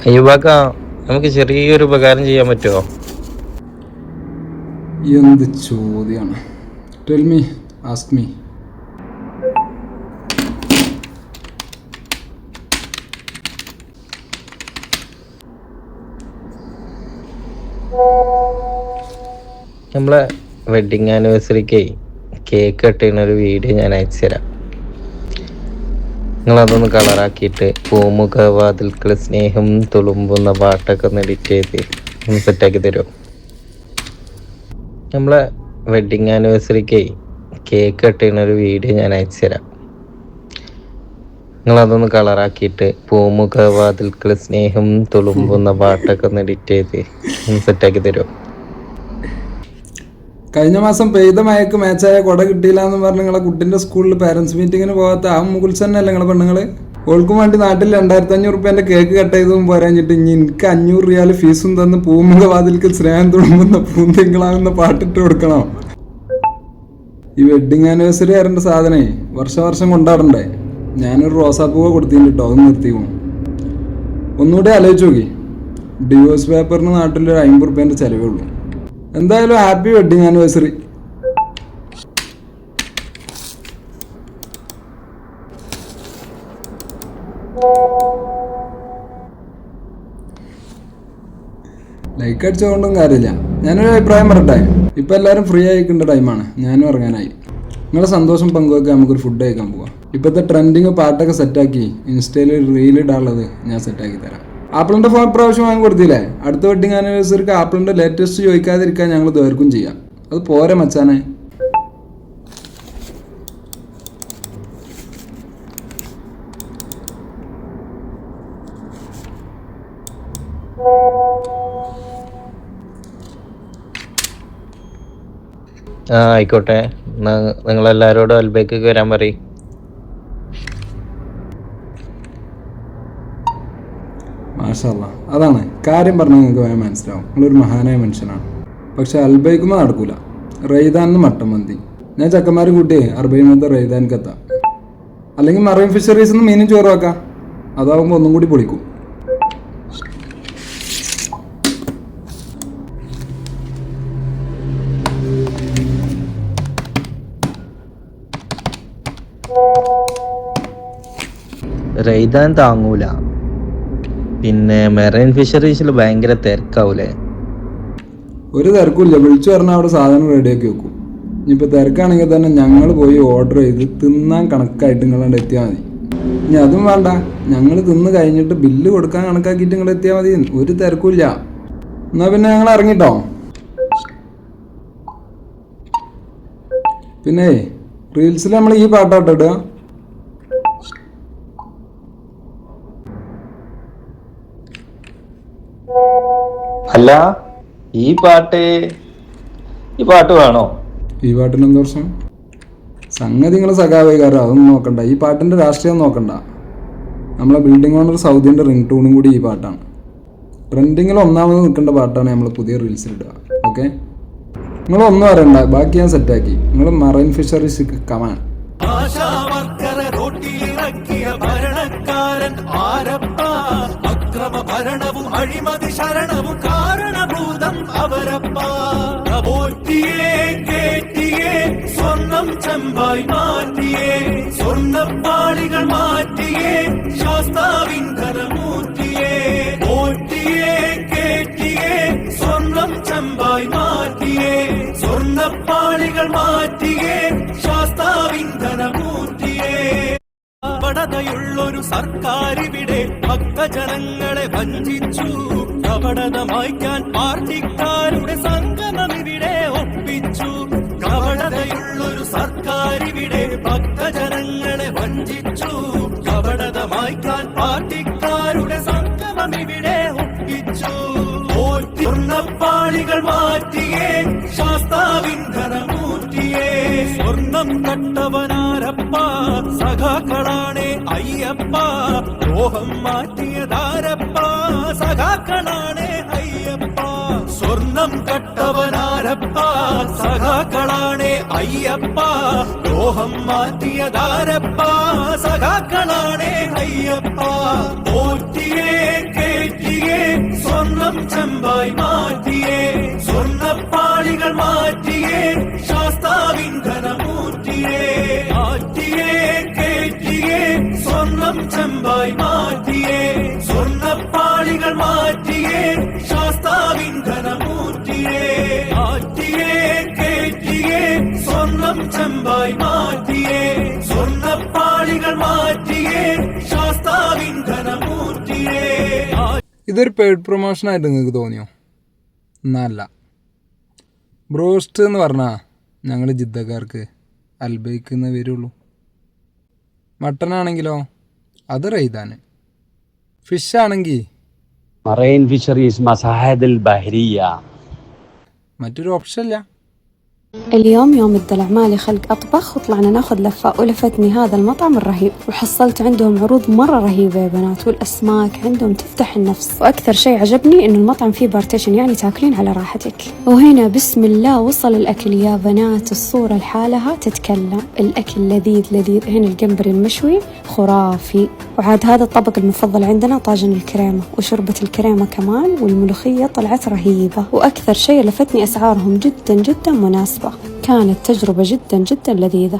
അയ്യബാക്ക, നമുക്ക് ചെറിയൊരു ഉപകാരം ചെയ്യാൻ പറ്റുമോ? എന്ത് ചോദ്യമാണ്? Tell me, ask me. നമ്മളെ വെഡിങ് ആനിവേഴ്സറിക്ക് കേക്ക് കട്ട് ചെയ്യുന്ന ഒരു വീഡിയോ ഞാൻ അയച്ചു തരാം. നിങ്ങളതൊന്ന് കളറാക്കിയിട്ട് പൂമുഖ വാതിൽക്കൽ സ്നേഹം തുളുമ്പുന്ന പാട്ടൊക്കെ ഒന്ന് എഡിറ്റ് ചെയ്ത് ഒന്ന് സെറ്റാക്കി തരുമോ? നമ്മളെ വെഡിങ് ആനിവേഴ്സറിക്ക് കേക്ക് കട്ട് ചെയ്യുന്ന ഒരു വീഡിയോ ഞാൻ അയച്ചു തരാം. നിങ്ങളതൊന്ന് കളറാക്കിയിട്ട് പൂമുഖ വാതിൽക്കൽ സ്നേഹം തുളുമ്പുന്ന പാട്ടൊക്കെ ഒന്ന് എഡിറ്റ് ചെയ്ത് ഒന്ന് സെറ്റാക്കി തരുമോ? കഴിഞ്ഞ മാസം പെയ്ത മഴക്ക് മാച്ചായ കുട കിട്ടിയില്ല എന്ന് പറഞ്ഞ് നിങ്ങളെ കുട്ടിൻ്റെ സ്കൂളിൽ പാരൻസ് മീറ്റിങ്ങിന് പോകാത്ത ആ മുകുൽസന്നല്ലേ നിങ്ങളെ പെണ്ണുങ്ങൾ? ഓൾക്കും വേണ്ടി നാട്ടിൽ 2500 റുപ്യേൻ്റെ കേക്ക് കട്ട് ചെയ്തതും പോരാഞ്ഞിട്ട് ഇനി എനിക്ക് 500 റിയാൽ ഫീസും തന്ന് പൂമുഖ വാതിൽക്ക് സ്നേഹം തുളുമ്പുന്ന പൂന്തിങ്കളാകുന്ന പാട്ടിട്ട് കൊടുക്കണോ? ഈ വെഡിങ് ആനിവേഴ്സറി ആരേണ്ട സാധനേ വർഷം കൊണ്ടാടണ്ടേ? ഞാനൊരു റോസാപ്പൂവ കൊടുത്തിട്ടുണ്ട് കേട്ടോ, അത് നിർത്തി പോകും. ഒന്നുകൂടെ ആലോചിച്ച് നോക്കി. ഡിവോഴ്സ് പേപ്പറിന് നാട്ടിലൊരു 50 റുപ്യേൻ്റെ ചിലവേ ഉള്ളൂ. എന്തായാലും ഹാപ്പി വെഡിങ് ആനിവേഴ്സറി. ലൈക്ക് അടിച്ചുകൊണ്ടും കാര്യമില്ല. ഞാനൊരു അഭിപ്രായം പറയട്ടെ. ഇപ്പം എല്ലാവരും ഫ്രീ ആയിക്കേണ്ട ടൈമാണ്. ഞാനും ഇറങ്ങാനായി. നിങ്ങളെ സന്തോഷം പങ്കുവെക്കാൻ നമുക്കൊരു ഫുഡ് കഴിക്കാൻ പോവാം. ഇപ്പോഴത്തെ ട്രെൻഡിങ് പാട്ടൊക്കെ സെറ്റാക്കി ഇൻസ്റ്റയിൽ റീൽ ഇടാനുള്ളത് ഞാൻ സെറ്റാക്കി തരാം. ആപ്പിളിൻ്റെ ഫോൺ പ്രാവശ്യം വാങ്ങി കൊടുത്തില്ലേ? അടുത്ത വെഡിങ് ആനിവേഴ്സറിക്ക് ആപ്പിളിൻ്റെ ലേറ്റസ്റ്റ് ചോദിക്കാതിരിക്കാൻ ഞങ്ങൾ ദീർഘം ചെയ്യാം. അത് പോരെ മച്ചാനെ. ആയിക്കോട്ടെ. നിങ്ങളെല്ലാവരോടും അൽബേക്ക് വരാൻ പറയും. മാഷാല്ലാ, അതാണ് കാര്യം പറഞ്ഞാൽ നിങ്ങൾക്ക് വേഗം മനസ്സിലാവും. നിങ്ങളൊരു മഹാനായ മനുഷ്യനാണ്. പക്ഷെ അൽബൈക്കുമ്പോൾ നടക്കൂല. റെയ്താനിന്ന് മട്ടൻ മന്തി. ഞാൻ ചക്കന്മാർ കൂട്ടി അർബൈമത്തെ റെയ്താനിക്ക് എത്താം. അല്ലെങ്കിൽ മറൈൻ ഫിഷറീസിൽ നിന്ന് മീനും ചോറ് വെക്കാം. അതാവുമ്പോൾ ഒന്നും കൂടി പൊളിക്കും. റെയ്താൻ താങ്ങൂല. പിന്നെ മെറൈൻ ഫിഷറീസിൽ ഭയങ്കര തിരക്കാവൂലേ? ഒരു തിരക്കില്ല. വിളിച്ചു പറഞ്ഞാൽ അവിടെ സാധനം റെഡിയാക്കി വെക്കും. ഇനിയിപ്പോൾ തിരക്കാണെങ്കിൽ തന്നെ ഞങ്ങൾ പോയി ഓർഡർ ചെയ്ത് തിന്നാൻ കണക്കായിട്ട് നിങ്ങളവിടെ എത്തിയാൽ മതി. ഇനി അതും വേണ്ട, ഞങ്ങൾ തിന്ന് കഴിഞ്ഞിട്ട് ബില്ല് കൊടുക്കാൻ കണക്കാക്കിയിട്ട് നിങ്ങൾ എത്തിയാൽ മതി. ഒരു തിരക്കില്ല. എന്നാൽ പിന്നെ ഞങ്ങൾ ഇറങ്ങിട്ടോ. പിന്നെ റീൽസിൽ നമ്മൾ ഈ പാട്ടാട്ടോ ഇടുക. അല്ല, ഈ പാട്ട് വേണോ? ഈ പാട്ടിന് എന്ത് പ്രശ്നം? സംഗതി നിങ്ങൾ സഖാവേകാരോ, അതൊന്നും നോക്കണ്ട. ഈ പാട്ടിൻ്റെ രാഷ്ട്രീയം നോക്കണ്ട. നമ്മളെ ബിൽഡിംഗ് ഓണർ സൗദിൻ്റെ റിംഗ് ടൂണും കൂടി ഈ പാട്ടാണ്. ട്രെൻഡിങ്ങിൽ ഒന്നാമത് നിൽക്കേണ്ട പാട്ടാണ് നമ്മൾ പുതിയ റീൽസിലിടുക. ഓക്കെ, നിങ്ങളൊന്നും അറിയണ്ട, ബാക്കി ഞാൻ സെറ്റാക്കി. നിങ്ങൾ മറൈൻ ഫിഷറീസ് കമാൻ. ഭരണവും അഴിമതി ശരണവും കാരണഭൂതം അവരപ്പാ. കേറ്റിയേ സ്വർണം ചെമ്പായി മാറ്റിയേ, സ്വർണ്ണപ്പാളികൾ മാറ്റിയേ, ശാസ്താവിൻ ധനമൂർത്തിയേ. കേറ്റിയേ സ്വർണം ചെമ്പായി മാറ്റിയേ, സ്വർണ്ണപ്പാളികൾ മാറ്റിയേ, ശാസ്താവിൻ ധനമൂർത്തിയേ. കപടതയുള്ളൊരു സർക്കാരിവിടെ ഭക്തജനങ്ങളെ വഞ്ചിച്ചു. കപടത മായ്ക്കാൻ പാർട്ടിക്കാരുടെ സംഗമമിവിടെ ഒപ്പിച്ചു. കപടതയുള്ളൊരു സർക്കാരിവിടെ ഭക്തജനങ്ങളെ വഞ്ചിച്ചു. കപടത മായ്ക്കാൻ പാർട്ടിക്കാരുടെ സംഗമമിവിടെ ഒപ്പിച്ചു. സ്വർണ്ണപ്പാളികൾ മാറ്റിയേ, ശാസ്താവിൻ ധനമൂർത്തിയേ. സ്വർണം കട്ടവനാരപ്പ, സഖാക്കളാണേ അയ്യപ്പ. ലോഹം മാറ്റിയതാരപ്പ, സഖാക്കളാണേ അയ്യപ്പ. സ്വർണ്ണ സ്വർണം കട്ടവനാരപ്പ സഖാക്കളാണേ അയ്യപ്പ ലോഹം മാറ്റിയതാരപ്പ സഖാക്കളാണേ അയ്യപ്പ പോറ്റിയേ കേറ്റിയേ സ്വർണം ചെമ്പായി മാറ്റിയേ സ്വർണ്ണപ്പാളികൾ മാറ്റിയേ ശാസ്താവിന്ധനമൂർത്തിയേ മാറ്റിയേ കേറ്റിയേ സ്വർണം ചെമ്പായി മാറ്റിയേ സ്വർണ്ണപ്പാളികൾ മാറ്റിയേ ശാസ്താവിന്ധനമൂർത്തിയേ മാറ്റിയേ കേറ്റിയേ സ്വർണം ചെമ്പായി മാറ്റിയേ സ്വർണ്ണപ്പാളികൾ മാറ്റിയേ ശാസ്താവിന്ധനമൂർത്തിയേ. ഇതൊരു പെയ്ഡ് പ്രൊമോഷനായിട്ട് നിങ്ങൾക്ക് തോന്നിയോ? എന്നല്ല. ബ്രോസ്റ്റ് എന്ന് പറഞ്ഞാൽ ഞങ്ങൾ ജിദ്ദക്കാർക്ക് അൽബൈക്ക് എന്നേ വരുള്ളൂ. മട്ടനാണെങ്കിലോ അത് റൈദാൻ. ഫിഷ് ആണെങ്കിൽ മറൈൻ ഫിഷറീസ് മസാഹദ് ബഹരിയ. മറ്റൊരു ഓപ്ഷൻ ഇല്ല. اليوم يوم الدلع مالي خلق أطبخ وطلعنا ناخذ لفة ولفتني هذا المطعم الرهيب وحصلت عندهم عروض مرة رهيبة يا بنات والأسماك عندهم تفتح النفس وأكثر شيء عجبني إنه المطعم فيه بارتيشن يعني تاكلين على راحتك. وهنا بسم الله وصل الأكل يا بنات الصورة لحالها تتكلم. الأكل لذيذ لذيذ. هنا الجمبري المشوي خرافي وعاد هذا الطبق المفضل عندنا طاجن الكريمة وشربة الكريمة كمان والملوخية طلعت رهيبة وأكثر شيء لفتني أسعارهم جدا جدا مناسبة. كانت تجربة جدا جدا لذيذة.